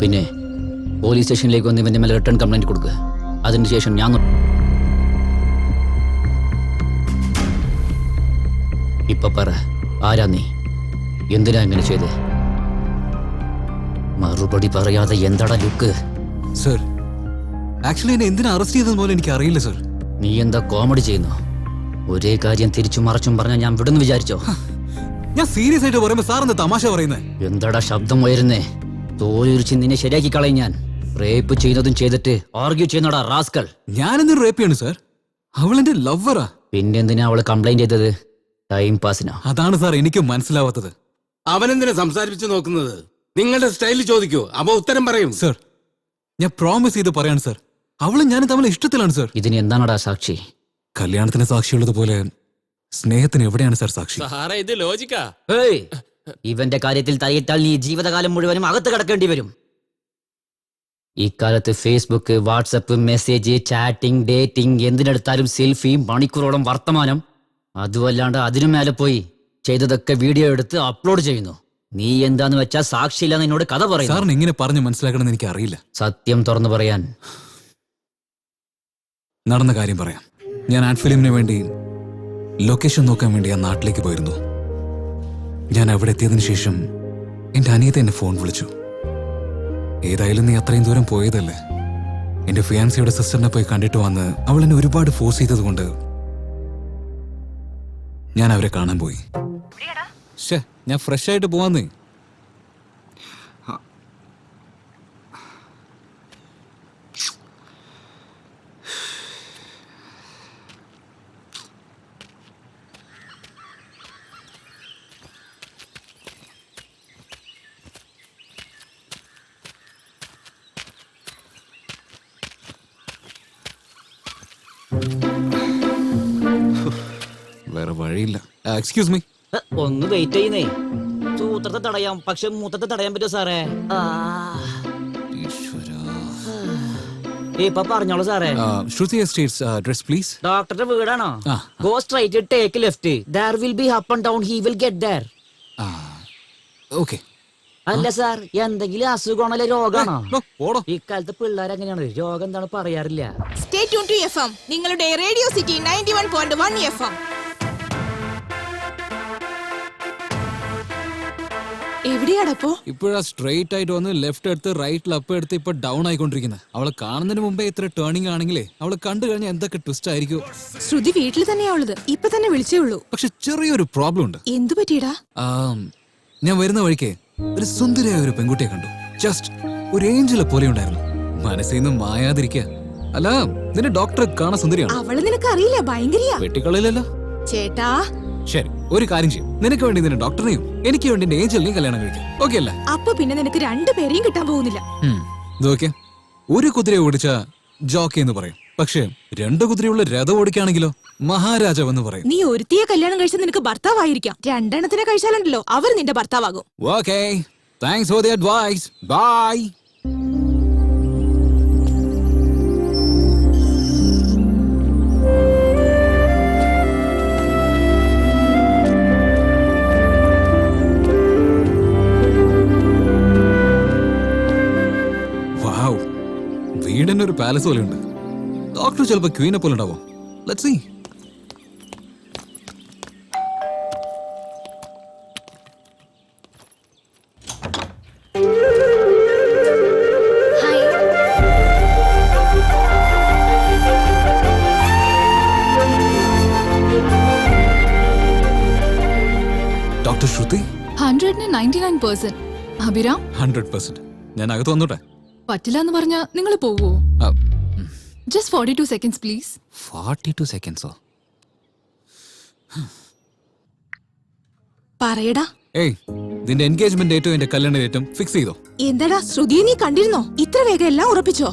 പിന്നെ പോലീസ് സ്റ്റേഷനിലേക്ക് വന്ന് ഇവന്റെ മേലെ റിട്ടേൺ കംപ്ലൈന്റ് കൊടുക്കുക. അതിനുശേഷം ഞാൻ ഇപ്പൊ പറ, ആരാ നീ? എന്തിനാ ഇങ്ങനെ ചെയ്ത്? മറുപടി പറയാതെ എന്താടാ ലുക്ക്? സർ, ആക്ച്വലി എന്നെ എന്തിനാ അറസ്റ്റ് ചെയ്തത് പോലെ എനിക്ക് അറിയില്ല സർ. നീ എന്താ കോമഡി ചെയ്യുന്നു? ഒരേ കാര്യം തിരിച്ചും മറച്ചും പറഞ്ഞാൽ ഞാൻ വിടുന്നു വിചാരിച്ചോ? ഞാൻ സീരിയസ് ആയിട്ട് പറയുമ്പോ സാർ എന്താ തമാശ പറയുന്നേ? എന്താടാ ശബ്ദം ഉയരുന്നേ? തോലുരിച്ച് നിന്നെ ശരിയാക്കി കളയും ഞാൻ. റേപ്പ് ചെയ്യുന്നതും ചെയ്തിട്ട് ആർഗ്യൂ ചെയ്യുന്നടാ റാസ്കൽ. ഞാനെന്തിനു റേപ്പ് ചെയ്യണു സർ? അവൾ എന്റെ ലവ്വറാ. പിന്നെന്തിനാ അവള് കംപ്ലൈന്റ് ചെയ്തത്? ടൈം പാസിനാ. അതാണ് സാർ എനിക്ക് മനസ്സിലാവാത്തത്. അവനെന്തിനാ സംസാരിപ്പിച്ച് നോക്കുന്നത്? നിങ്ങളുടെ സ്റ്റൈലിൽ ചോദിക്കൂ, അപ്പൊ ഉത്തരം പറയും. സർ, ഞാൻ പ്രോമിസ് ചെയ്ത് പറയാണ് സർ, അവളും ഞാനും തമ്മിൽ ഇഷ്ടത്തിലാണ് സർ. ഇതിന് എന്താണടാ സാക്ഷി? കല്യാണത്തിന് സാക്ഷിയുള്ളതുപോലെ സ്നേഹത്തിന് എവിടെയാണ് സർ സാക്ഷി? സാറേ ഇത് ലോജിക്കാ. ഏയ്, ഇവന്റെ കാര്യത്തിൽ തലയിട്ടാൽ നീ ജീവിതകാലം മുഴുവനും അകത്ത് കിടക്കേണ്ടി വരും. ഇക്കാലത്ത് Facebook, WhatsApp, message, chatting, dating, എന്തിനെടുത്താലും സെൽഫി, മണിക്കൂറോളം വർത്തമാനം. അതുമല്ലാണ്ട് അതിനു മേലെ പോയി ചെയ്തതൊക്കെ വീഡിയോ എടുത്ത് അപ്ലോഡ് ചെയ്യുന്നു. നീ എന്താന്ന് വെച്ചാ സാക്ഷിയില്ലെന്ന് എന്നോട് കഥ പറയും. സാറിന് ഇങ്ങനെ പറഞ്ഞു മനസ്സിലാക്കണമെന്ന് എനിക്ക് അറിയില്ല. സത്യം തുറന്നു പറയാൻ നടന്ന കാര്യം പറയാം. ഞാൻ ആഡ് ഫിലിമിന് വേണ്ടി ലൊക്കേഷൻ നോക്കാൻ വേണ്ടി ആ നാട്ടിലേക്ക് പോയിരുന്നു. ഞാൻ അവിടെ എത്തിയതിനു ശേഷം എന്റെ അനിയത്തെ എന്നെ ഫോൺ വിളിച്ചു. ഏതായാലും നീ അത്രയും ദൂരം പോയതല്ലേ, എന്റെ ഫിയാൻസിയുടെ സിസ്റ്ററിനെ പോയി കണ്ടിട്ട് വന്ന് അവൾ എന്നെ ഒരുപാട് ഫോഴ്സ് ചെയ്തത് കൊണ്ട് ഞാൻ അവരെ കാണാൻ പോയി. ഞാൻ ഫ്രഷ് ആയിട്ട് പോവാന്നേ. വേറെ വഴിയില്ല. Excuse me. ഒന്ന് വെയിറ്റ് ചെയ്യുന്നേ. സൂത്രത്തെ തടയാം, പക്ഷെ മൂത്രത്തെ തടയാൻ പറ്റുമോ സാറേ? ഇപ്പൊ പറഞ്ഞോളൂ സാറേ. ശ്രുതി എസ്റ്റേറ്റ്സ് അഡ്രസ് പ്ലീസ്. ഡോക്ടറുടെ വീടാണോ? Go straight, take left. There will be up and down, he will get there. Okay. അല്ല സാർ, എന്തെങ്കിലും അസുഖമാണല്ലോ, രോഗമാണോ? ഇക്കാലത്ത് പിള്ളേർ അങ്ങനെയാണ്, രോഗം എന്താണ് പറയാറില്ല. സ്റ്റേ ട്യൂൺ ടു എഫ്എം, നിങ്ങളുടെ റേഡിയോ സിറ്റി 91.1 എഫ്എം. എവിടെയാണപ്പോ? ഇപ്പോഴാ സ്ട്രെയിറ്റ് ആയിട്ട് വന്ന് ലെഫ്റ്റ് എടുത്ത് റൈറ്റിൽ അപ്പ് എടുത്ത് ഇപ്പൊ ഡൗൺ ആയിക്കൊണ്ടിരിക്കുന്നത്. അവളെ കാണുന്നതിന് മുമ്പേ ഇത്ര ടേണിംഗ് ആണെങ്കിലേ അവളെ കണ്ടു കഴിഞ്ഞാൽ എന്തൊക്കെ ട്വിസ്റ്റ് ആയിരിക്കും. ശ്രുതി വീട്ടിൽ തന്നെയാ ഉള്ളത്, ഇപ്പൊ തന്നെ വിളിച്ചേ ഉള്ളൂ. പക്ഷെ ചെറിയൊരു പ്രോബ്ലം ഉണ്ട്. എന്തു പറ്റിയടാ? ഞാൻ വരുന്ന വഴിക്ക് ഒരു സുന്ദരിയായ ഒരു പെൺകുട്ടിയെ കണ്ടു. ജസ്റ്റ് ഒരു ഏഞ്ചലെ പോലെ ഉണ്ടായിരുന്നു. മനസ്സിൽ നിന്ന് മായാതിരിക്കുക. അല്ല, നിന്റെ ഡോക്ടറെ കാണാൻ സുന്ദരിയാണ്. അവളെ നിനക്ക് അറിയില്ല, ഭയങ്കരിയാ. വെട്ടിക്കളയില്ലല്ലോ ചേട്ടാ. ശരി, ഒരു കാര്യം ചെയ്യും. നിനക്ക് വേണ്ടി നിന്റെ ഡോക്ടറിനെയും എനിക്ക് വേണ്ടി എന്റെ ഏഞ്ചലിനെയും കല്യാണം കഴിക്കാം. ഓക്കെ അല്ലേ? അപ്പൊ പിന്നെ നിനക്ക് രണ്ടുപേരെയും കിട്ടാൻ പോകുന്നില്ല. ഇതൊക്കെ ഒരു കുതിരയെ ഓടിച്ച ജോക്കി എന്ന് പറയും, പക്ഷെ രണ്ടു കുതിരയുള്ള രഥം ഓടിക്കാണെങ്കിലോ മഹാരാജാവ് എന്ന് പറയും. നീ ഒരുത്തിയെ കല്യാണം കഴിച്ച നിനക്ക് ഭർത്താവായിരിക്കാം, രണ്ടെണ്ണത്തിനെ കഴിച്ചാലുണ്ടല്ലോ അവർ നിന്റെ ഭർത്താവാകും. Okay, thanks for the advice. Bye. വീടിന്റെ ഒരു പാലസ് പോലെ ഉണ്ട്. ഡോക്ടർ ചിലപ്പോ ക്വീനെ പോലെ ഉണ്ടാവും. Let's see. Doctor Shruti. 199%. Abhiram 100%. ഞാൻ അകത്ത് വന്നോട്ടെ? പറ്റില്ല എന്ന് പറഞ്ഞാ നിങ്ങൾ പോവോ? Just 42 seconds please. 42 seconds? പറയടാ. ഏയ്, നിന്റെ എൻഗേജ്മെന്റ് ഡേറ്റും എന്റെ കല്യാണ ഡേറ്റും ഫിക്സ് ചെയ്തോ? എന്താടാ ശ്രുതിയെ നീ കണ്ടിരുന്നോ? ഇത്ര വേഗം എല്ലാം ഉറപ്പിച്ചോ?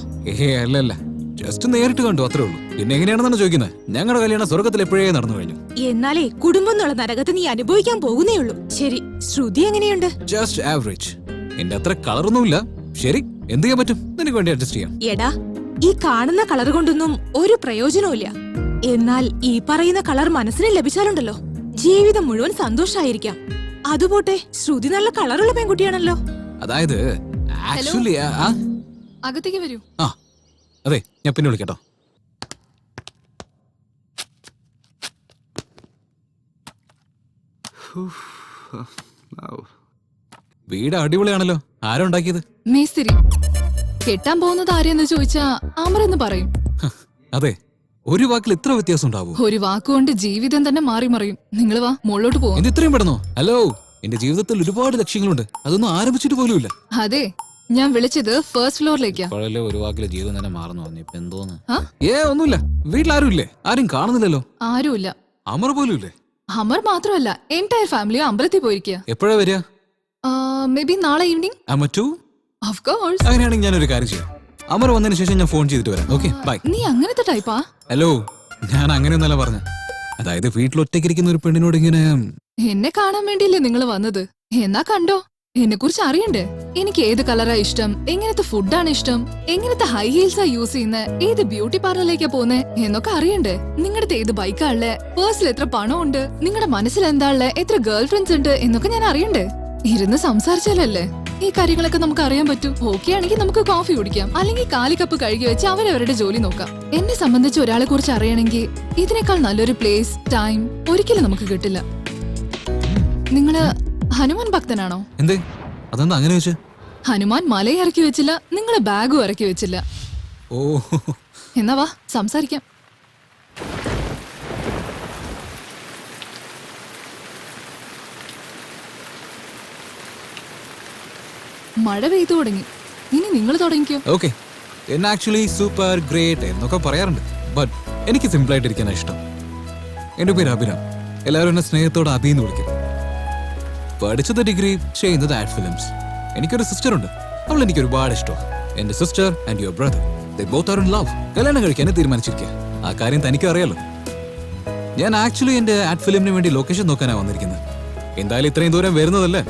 അല്ലല്ല, ജസ്റ്റ് നേരിട്ട് കണ്ടു, അത്രേ ഉള്ളൂ. പിന്നെ എങ്ങനെയാണെന്നാണ് ചോദിക്കുന്നത്? ഞങ്ങളുടെ കല്യാണം സ്വർഗത്തിൽ എപ്പോഴേ നടന്നു കഴിഞ്ഞു. എന്നാലേ കുടുംബം എന്നുള്ള നരകത്തെ നീ അനുഭവിക്കാൻ പോകുന്നേ ഉള്ളൂ. ശരി, ശ്രുതി എങ്ങനെയുണ്ട്? Just average. എന്റെ അത്ര കളറൊന്നുമില്ല. ശരി, എന്ത് ചെയ്യാൻ പറ്റും? നിനക്ക് വേണ്ടി അഡ്ജസ്റ്റ് ചെയ്യാം. എടാ, ഈ കാണുന്ന കളർ കൊണ്ടൊന്നും ഒരു പ്രയോജനവുമില്ല. എന്നാൽ ഈ പറയുന്ന കളർ മനസ്സിന് ലഭിച്ചാലുണ്ടല്ലോ ജീവിതം മുഴുവൻ സന്തോഷായിരിക്കാം. അതുപോട്ടെ, ശ്രുതി നല്ല കളറുള്ള പെൺകുട്ടിയാണല്ലോ. അതായത് ആക്ച്വലി അകത്തേക്ക് വരൂ. ആ അതെ, ഞാൻ പിന്നെ വിളിക്കട്ടോ. വീട് അടിപൊളിയാണല്ലോ. ആരാ ഉണ്ടാക്കിയത്? മേസ്തിരി. കെട്ടാൻ പോകുന്നത് ആരെയെന്ന് ചോദിച്ചാ അമരെന്ന് പറയും. അതെ, ഒരു വാക്കിൽ ഇത്ര വ്യത്യാസം ഉണ്ടാവൂ? ഒരു വാക്കുകൊണ്ട് ജീവിതം തന്നെ മാറി മറിയും. നിങ്ങൾ വാ, മുകളിലോട്ട് പോവാം. എന്ത് ഇത്രയും പെടുന്നോ? ഹലോ, എന്റെ ജീവിതത്തിൽ ഒരുപാട് ലക്ഷ്യങ്ങളുണ്ട്, അതൊന്നും ആരംഭിച്ചിട്ട് പോലുമില്ല. അതെ, ഞാൻ വിളിച്ചത് ഫസ്റ്റ് ഫ്ലോറിലേക്കാ. ഇപ്പോഴല്ലേ ഒരു വാക്കിലെ ജീവിതം തന്നെ മാറുന്നു പറഞ്ഞു. ഇപ്പൊ എന്തോന്ന്? ആ? ഒന്നുമില്ല. വീട്ടിലാരും ഇല്ലേ? ആരും കാണുന്നില്ലല്ലോ. ആരുമില്ല. അമർ പോലും ഇല്ലേ? അമർ മാത്രമല്ല, എൻടയർ ഫാമിലിയോ അമ്പലത്തിൽ പോയിരിക്കുക. എപ്പോഴാ വരിക? മേ ബി നാളെ ഈവനിങ്. Of course. അങ്ങനെയാണെങ്കിൽ ഞാനൊരു കാര്യം ചെയ്യാം. അമർ വന്നതിന് ശേഷം ഞാൻ ഫോൺ ചെയ്തിട്ട് വരാം. Okay, bye. നീ അങ്ങനത്തെ ടൈപ്പാ? ഹലോ, ഞാൻ അങ്ങനെയൊന്നല്ല പറഞ്ഞ. അതായത് വീട്ടിൽ ഒറ്റയ്ക്കിരിക്കുന്ന ഒരു പെണ്ണിനോട് ഇങ്ങനെ. എന്നെ കാണാൻ വേണ്ടിയല്ലേ നിങ്ങൾ വന്നത്? എന്നാ കണ്ടോ, എന്നെ കുറിച്ച് അറിയണ്ടേ? എനിക്ക് ഏത് കളറാ ഇഷ്ടം, എങ്ങനത്തെ ഫുഡാണ് ഇഷ്ടം, എങ്ങനത്തെ ഹൈ ഹീൽസാ യൂസ് ചെയ്യുന്നത്, ഏത് ബ്യൂട്ടി പാർലറിലേക്കാ പോന്നെ എന്നൊക്കെ അറിയണ്ടേ? നിങ്ങളുടെ ഏത് ബൈക്കാ ഉള്ളേ, പേഴ്സിൽ എത്ര പണം ഉണ്ട്, നിങ്ങളുടെ മനസ്സിൽ എന്താ ഉള്ളേ, എത്ര ഗേൾ ഫ്രണ്ട്സ് ഉണ്ട് എന്നൊക്കെ ഞാൻ അറിയണ്ടേ? ഇരുന്ന് സംസാരിച്ചാലല്ലേ ഈ കാര്യങ്ങളൊക്കെ നമുക്ക് അറിയാൻ പറ്റൂ. ഓക്കെ ആണെങ്കിൽ നമുക്ക് കോഫി കുടിക്കാം, അല്ലെങ്കിൽ കാലിക്കപ്പ് കഴുകി വെച്ച് അവരവരുടെ ജോലി നോക്കാം. എന്നെ സംബന്ധിച്ച് ഒരാളെ കുറിച്ച് അറിയണമെങ്കിൽ ഇതിനേക്കാൾ നല്ലൊരു പ്ലേസ്, ടൈം ഒരിക്കലും നമുക്ക് കിട്ടില്ല. നിങ്ങള് ഹനുമാൻ ഭക്തനാണോ? എന്തേ അതെന്താ അങ്ങനെ വെച്ച്? ഹനുമാൻ മലയെ ഇറക്കി വെച്ചില്ല, നിങ്ങളെ ബാഗും ഇറക്കി വെച്ചില്ല. ഓ, എന്നാ വാ സംസാരിക്കാം. മഴ പെയ്തു തുടങ്ങി, ഇനി നിങ്ങൾ തുടങ്ങിക്കോ. ഓക്കെ. എന്നെ ആക്ച്വലി സൂപ്പർ ഗ്രേറ്റ് എന്നൊക്കെ പറയാറുണ്ട്, ബട്ട് എനിക്ക് സിമ്പിൾ ആയിട്ടിരിക്കാനാണ് ഇഷ്ടം. എന്റെ പേര് അഭിരാം. എല്ലാവരും എന്നെ സ്നേഹത്തോടെ അഭി എന്ന് വിളിക്കും. പഠിച്ചത് ഡിഗ്രി, ചെയ്യുന്നത് ആഡ് ഫിലിംസ്. എനിക്കൊരു സിസ്റ്റർ ഉണ്ട്, അവൾ എനിക്ക് ഒരുപാട് ഇഷ്ടമാണ്. എന്റെ sister and your brother, they both are in love. കല്യാണം കഴിക്കാൻ തീരുമാനിച്ചിരിക്കുക. ആ കാര്യം തനിക്ക് അറിയാലോ. ഞാൻ ആക്ച്വലി എന്റെ ആഡ് ഫിലിമിന് വേണ്ടി ലൊക്കേഷൻ നോക്കാനാണ് വന്നിരിക്കുന്നത്. എന്തായാലും ഇത്രയും ദൂരം വരുന്നതല്ലേ.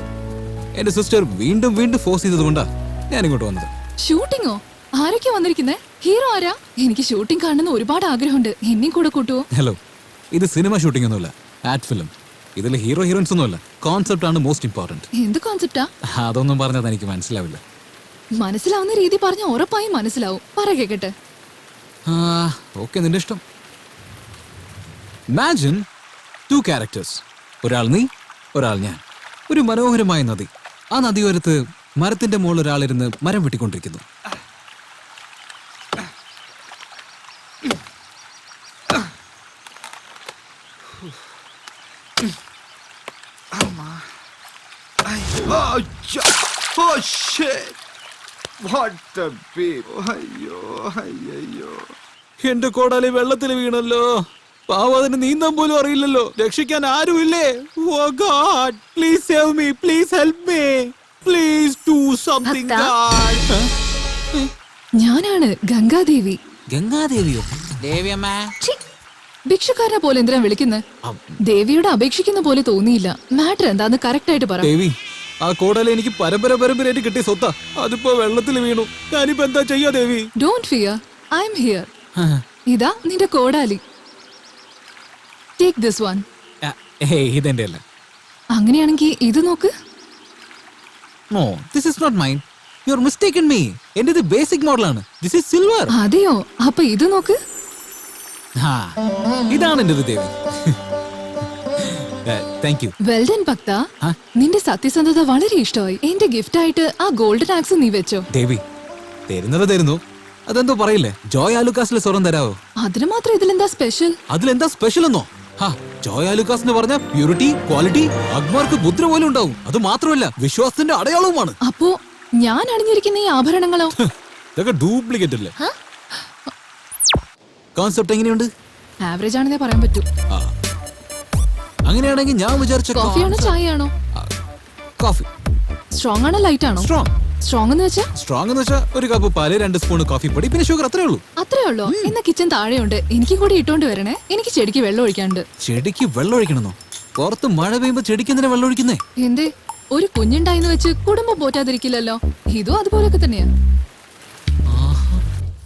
എന്റെ സിസ്റ്റർ വീണ്ടും വീണ്ടും ഫോഴ്സ് ചെയ്തതുകൊണ്ടാ ഞാൻ ഇങ്ങോട്ട് വന്നത്. ഷൂട്ടിങ്ങോ? ആരൊക്കെ വന്നിരിക്കുന്നേ? ഹീറോ ആരാ? എനിക്ക് ഷൂട്ടിംഗ് കാണുന്ന ഒരുപാട് ആഗ്രഹമുണ്ട്, എന്നെയും കൂടെ കൂട്ടുവോ? ഹലോ, ഇത് സിനിമ ഷൂട്ടിംഗ് ഒന്നുമല്ല, ആഡ് ഫിലിം. ഇതിൽ ഹീറോ ഹീറോയിൻസ് ഒന്നുമല്ല, കോൺസെപ്റ്റ് ആണ് മോസ്റ്റ് ഇമ്പോർട്ടന്റ്. എന്ത് കോൺസെപ്റ്റാ? അതൊന്നും പറഞ്ഞത് എനിക്ക് മനസ്സിലാവില്ല. മനസ്സിലാവുന്ന രീതി പറഞ്ഞ ഉറപ്പായും മനസ്സിലാവും. പറ കേക്കട്ടെ. ഓക്കെ, നിന്റെ ഇഷ്ടം. Imagine 2 characters. ഒരാൾ നീ, ഒരാൾ ഞാൻ. ഒരു മനോഹരമായ നദി. ആ നദിയോരത്ത് മരത്തിന്റെ മുകളിൽ ഒരാളിരുന്ന് മരം വെട്ടിക്കൊണ്ടിരിക്കുന്നു. Oh shit! What the beep? അയ്യോ അയ്യോ. എന്റെ കോടാലി വെള്ളത്തിൽ വീണല്ലോ. പാവം, അതിന് നീന്താൻ പോലും അറിയില്ലല്ലോ. രക്ഷിക്കാൻ ആരുമില്ലേ? Oh God, please save me, please help me, please do something God. ഞാനാണ് ഗംഗാദേവി. ഗംഗാദേവിയോ? ദേവിയമ്മ. ഛി, ഭിക്ഷക്കാരനെ പോലെ എന്തിനാ വിളിക്കുന്നത്? ദേവിയോട് അപേക്ഷിക്കുന്ന പോലെ തോന്നിയില്ല. മാറ്റർ എന്താന്ന് കറക്റ്റ് ആയിട്ട് പറ. ദേവി, ആ കോടാലി എനിക്ക് പരമ്പരയായിട്ട് കിട്ടിയ സ്വത്താ. അതിപ്പോ വെള്ളത്തിൽ വീണു. ഞാനിപ്പോ എന്താ ചെയ്യാ ദേവി? Don't fear, I am here. ഇതാ നിന്റെ കോടാലി. Take this one. ഇതെന്റെ അല്ല. അങ്ങനെയാണെങ്കിൽ ഇത് നോക്ക്. No, this is not mine. You are mistaken me. എന്റേത് ബേസിക് മോഡലാണ്. This is silver. അതെയോ? അപ്പൊ ഇത് നോക്ക്. ഇതാണ് എന്റേത് ദേവി. Thank you. വെൽ ഡൺ ഭക്ത. നിന്റെ സത്യസന്ധത വളരെ ഇഷ്ടമായി. എന്റെ ഗിഫ്റ്റ് ആയിട്ട് ആ ഗോൾഡൻ ആക്സ് നീ വെച്ചോ. ദേവി, തരുന്നത് തരുന്നു. അതെന്തോ പറയില്ലേ, ജോയ് ആലുക്കാസിലെ സ്വർണം തരാവോ? അതിന് മാത്രം ഇതിലെന്താ സ്പെഷ്യൽ? അതിലെന്താ സ്പെഷ്യൽ എന്നോ? ജോയ് ആലുക്കാസ് എന്ന് പറഞ്ഞ പ്യൂരിറ്റി, ക്വാളിറ്റി, അക്ബർക്ക് മുദ്ര പോലും ഉണ്ടാവും. അത് മാത്രമല്ല, വിശ്വാസത്തിന്റെ അടയാളവുമാണ്. അപ്പോ ഞാൻ അണിഞ്ഞിരിക്കുന്ന ഈ ആഭരണങ്ങളോ? ഇതൊക്കെ ഡ്യൂപ്ലിക്കേറ്റ് അല്ലേ? കോൺസെപ്റ്റ് എങ്ങനെയുണ്ട്? ആവറേജ് ആണെന്നേ പറയാൻ പറ്റൂ. അങ്ങനെയാണെങ്കിൽ ഞാൻ വിചാരിച്ച കോഫിയാണോ ചായയാണോ? കോഫി. സ്ട്രോങ് ആണോ ലൈറ്റ് ആണോ? സ്ട്രോങ് എന്ന് വെച്ചാ? സ്ട്രോങ് എന്ന് വെച്ചാൽ 1 കപ്പ് പാല്, 2 സ്പൂൺ കോഫി പൊടി, പിന്നെ ഷുഗർ, അത്രേ ഉള്ളൂ. അത്രേ ഉള്ളൂ? എന്നാ കിച്ചൺ താഴെയുണ്ട്, എനിക്ക് കൂടി ഇട്ടോണ്ട് വരണേ. എനിക്ക് ചെടിക്ക് വെള്ളം ഒഴിക്കാണ്ട്. ചെടിക്ക് വെള്ളം ഒഴിക്കണമെന്നോ? പുറത്ത് മഴ പെയ്യുമ്പോ ചെടിക്ക് എന്തിനാ വെള്ളം ഒഴിക്കുന്നേ? എന്തേ? ഒരു കുഞ്ഞുണ്ടായിന്ന് വെച്ച് കുടുംബം പോറ്റാതിരിക്കില്ലല്ലോ. ഇതും അതുപോലൊക്കെ തന്നെയാ.